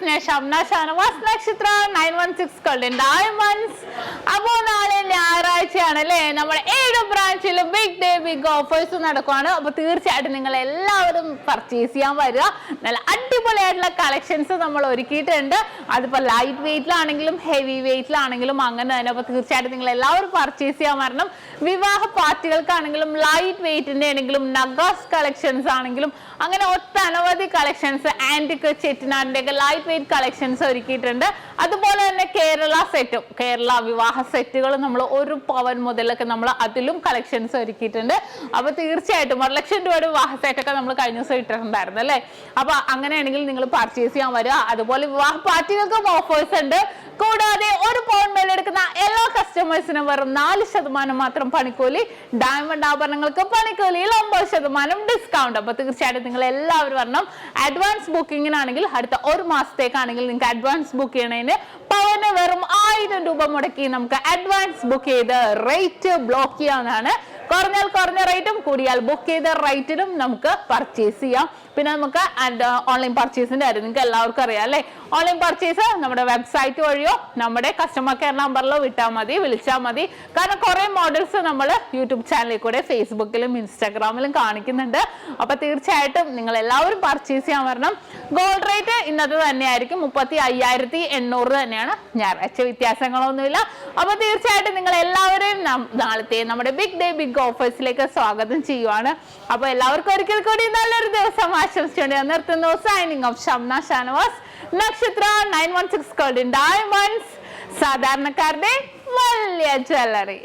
ഞാൻ ഷംന ഷാനവാസ് നക്ഷത്ര 916 golden diamonds. അപ്പോൾ നാളെ ഞായറാഴ്ചയാണ് അല്ലേ, നമ്മുടെ 7 ബ്രാഞ്ചിലും ബിഗ് ഡേ ബിഗ് ഓഫേഴ്സ് നടക്കുവാണ്. അപ്പോൾ തീർച്ചയായിട്ടും നിങ്ങൾ എല്ലാവരും പർച്ചേസ് ചെയ്യാൻ വരിക. നല്ല അടിപൊളിയായിട്ടുള്ള കളക്ഷൻസ് നമ്മൾ ഒരുക്കിയിട്ടുണ്ട്. അതിപ്പോൾ ലൈറ്റ് വെയിറ്റിലാണെങ്കിലും ഹെവി വെയിറ്റിലാണെങ്കിലും അങ്ങനെ തന്നെ. അപ്പോൾ തീർച്ചയായിട്ടും നിങ്ങൾ എല്ലാവരും പർച്ചേസ് ചെയ്യാൻ വരണം. വിവാഹ പാർട്ടികൾക്കാണെങ്കിലും ലൈറ്റ് വെയിറ്റിന്റെ ആണെങ്കിലും നഗാസ് കളക്ഷൻസ് ആണെങ്കിലും അങ്ങനെ ഒട്ടനവധി കളക്ഷൻസ് ആന്റിക് ചെട്ടിനാടിന്റെ ഒക്കെ ലൈറ്റ് വെയിറ്റ് കളക്ഷൻസ് ഒരുക്കിയിട്ടുണ്ട്. അതുപോലെ തന്നെ കേരള വിവാഹ സെറ്റുകൾ നമ്മൾ 1 പവൻ മുതലൊക്കെ നമ്മൾ അതിലും കളക്ഷൻസ് ഒരുക്കിയിട്ടുണ്ട്. അപ്പൊ തീർച്ചയായിട്ടും 1 ലക്ഷം രൂപയുടെ വിവാഹ സെറ്റൊക്കെ നമ്മൾ കഴിഞ്ഞ ദിവസം ഇട്ടിട്ടുണ്ടായിരുന്നു അല്ലേ. അപ്പൊ അങ്ങനെയാണെങ്കിൽ നിങ്ങൾ പർച്ചേസ് ചെയ്യാൻ വരിക. അതുപോലെ വിവാഹ പാർട്ടികൾക്കും ഓഫേഴ്സ് ഉണ്ട്. കൂടാതെ 1 പവൻ മേലെടുക്കുന്ന എല്ലാ കസ്റ്റമേഴ്സിനും വെറും 4% മാത്രം പണിക്കൂലി. ഡയമണ്ട് ആഭരണങ്ങൾക്ക് പണിക്കൂലിയിൽ 9% ഡിസ്കൗണ്ട്. അപ്പൊ തീർച്ചയായിട്ടും നിങ്ങൾ എല്ലാവരും വരണം. അഡ്വാൻസ് ബുക്കിങ്ങിനാണെങ്കിൽ അടുത്ത 1 മാസത്തേക്കാണെങ്കിൽ നിങ്ങൾക്ക് അഡ്വാൻസ് ബുക്ക് ചെയ്യണതിന് പവന് വെറും 1000 രൂപ മുടക്കി നമുക്ക് അഡ്വാൻസ് ബുക്ക് ചെയ്ത് റേറ്റ് ബ്ലോക്ക് ചെയ്യാവുന്നതാണ്. കുറഞ്ഞാൽ കുറഞ്ഞ റേറ്റും കൂടിയാൽ ബുക്ക് ചെയ്ത റേറ്റിനും നമുക്ക് പർച്ചേസ് ചെയ്യാം. പിന്നെ നമുക്ക് ഓൺലൈൻ പർച്ചേസിന്റെ കാര്യം നിങ്ങൾക്ക് എല്ലാവർക്കും അറിയാം അല്ലേ. ഓൺലൈൻ പർച്ചേസ് നമ്മുടെ വെബ്സൈറ്റ് വഴിയോ നമ്മുടെ കസ്റ്റമർ കെയർ നമ്പറിലോ വിളിച്ചാൽ മതി. കാരണം കുറെ മോഡൽസ് നമ്മൾ യൂട്യൂബ് ചാനലിൽ കൂടെ ഫേസ്ബുക്കിലും ഇൻസ്റ്റാഗ്രാമിലും കാണിക്കുന്നുണ്ട്. അപ്പൊ തീർച്ചയായിട്ടും നിങ്ങൾ എല്ലാവരും പർച്ചേസ് ചെയ്യാൻ വരണം. ഗോൾഡ് റേറ്റ് ഇന്നത്തെ തന്നെയായിരിക്കും 35,800 തന്നെയാണ്. ഞായറാഴ്ച വ്യത്യാസങ്ങളൊന്നുമില്ല. അപ്പൊ തീർച്ചയായിട്ടും നിങ്ങൾ എല്ലാവരെയും നാളത്തെ നമ്മുടെ ബിഗ് ഡേ ബിഗ് ഓഫേഴ്സിലേക്ക് സ്വാഗതം ചെയ്യുവാണ്. അപ്പൊ എല്ലാവർക്കും ഒരിക്കൽ കൂടി നല്ലൊരു ദിവസം ആശംസിച്ചുകൊണ്ട് നിർത്തുന്നു. സൈനിങ് ഓഫ് ഷംന ഷാനവാസ് നക്ഷത്ര 916 ഗോൾഡൻ ഡയമണ്ട്സ്, സാധാരണക്കാരുടെ വലിയ ജ്വല്ലറി.